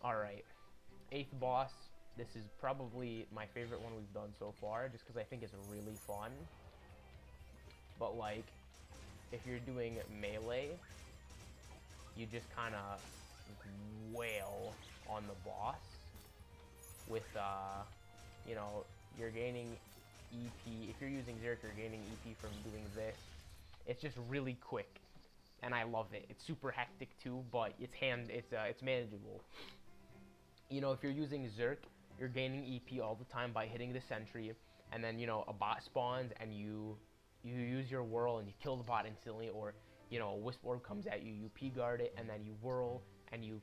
Alright, 8th boss. This is probably my favorite one we've done so far, just because I think it's really fun. But like, if you're doing melee, you just kind of wail on the boss with, you know, you're gaining EP. If you're using Zerk, you're gaining EP from doing this. It's just really quick, and I love it. It's super hectic too, but it's manageable. You know, if you're using Zerk, you're gaining EP all the time by hitting the Sentry, and then, you know, a bot spawns and you use your whirl and you kill the bot instantly, or, you know, a wisp orb comes at you, you P guard it, and then you whirl and you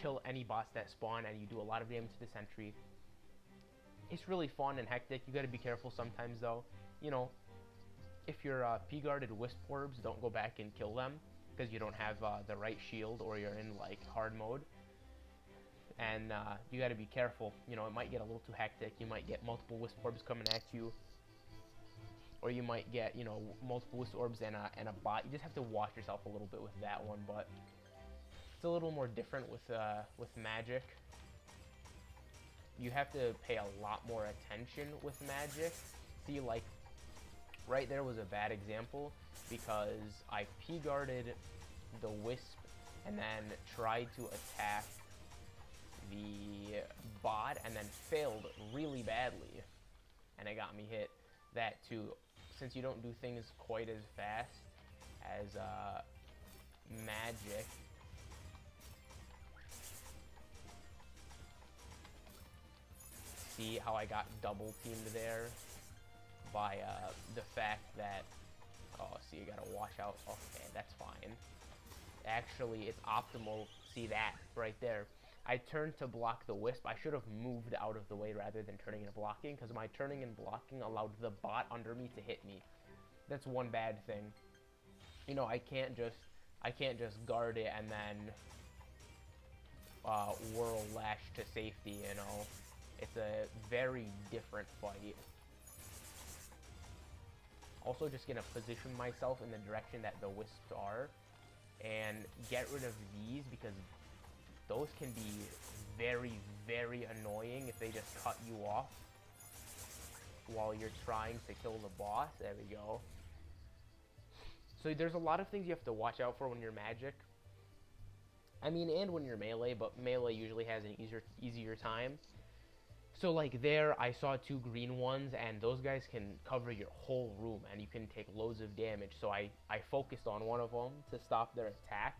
kill any bots that spawn, and you do a lot of damage to the Sentry. It's really fun and hectic. You gotta be careful sometimes though. You know, if you're P guarded wisp orbs, don't go back and kill them because you don't have the right shield, or you're in like hard mode. And you got to be careful. You know, it might get a little too hectic. You might get multiple wisp orbs coming at you, or you might get, you know, multiple wisp orbs and a bot. You just have to watch yourself a little bit with that one, but it's a little more different with magic. You have to pay a lot more attention with magic. See, like right there was a bad example because I P guarded the wisp and then tried to attack the bot and then failed really badly, and it got me hit. That too, since you don't do things quite as fast as magic, see how I got double teamed there by the fact that, oh, see, you gotta watch out. Okay, that's fine. Actually, it's optimal. See that right there. I turned to block the wisp. I should have moved out of the way rather than turning and blocking, because my turning and blocking allowed the bot under me to hit me. That's one bad thing. You know, I can't just guard it and then whirl lash to safety. You know, it's a very different fight. Also, just gonna position myself in the direction that the wisps are and get rid of these, because those can be very, very annoying if they just cut you off while you're trying to kill the boss. There we go. So there's a lot of things you have to watch out for when you're magic. I mean, and when you're melee, but melee usually has an easier time. So like there, I saw 2 green ones, and those guys can cover your whole room, and you can take loads of damage. So I focused on one of them to stop their attack.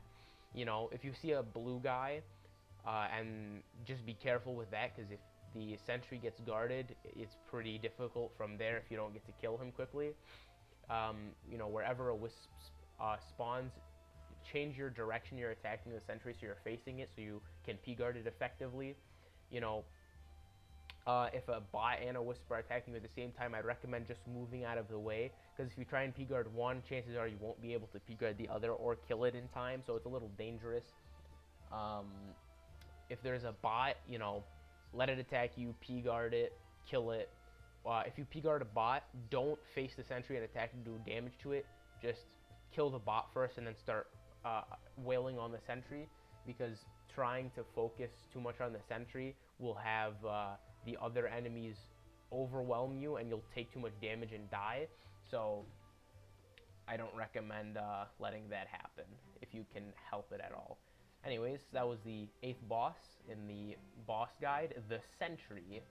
You know, if you see a blue guy, and just be careful with that, because if the Sentry gets guarded, it's pretty difficult from there if you don't get to kill him quickly. You know, wherever a wisp spawns, change your direction you're attacking the Sentry so you're facing it so you can P-guard it effectively. You know, if a bot and a wisp are attacking you at the same time, I'd recommend just moving out of the way, because if you try and P-guard one, chances are you won't be able to P-guard the other or kill it in time, so it's a little dangerous. If there's a bot, you know, let it attack you, P-guard it, kill it. If you P-guard a bot, don't face the Sentry and attack and do damage to it. Just kill the bot first and then start wailing on the Sentry, because trying to focus too much on the Sentry will have the other enemies overwhelm you, and you'll take too much damage and die. So I don't recommend letting that happen if you can help it at all. Anyways, that was the 8th boss in the boss guide, the Sentry.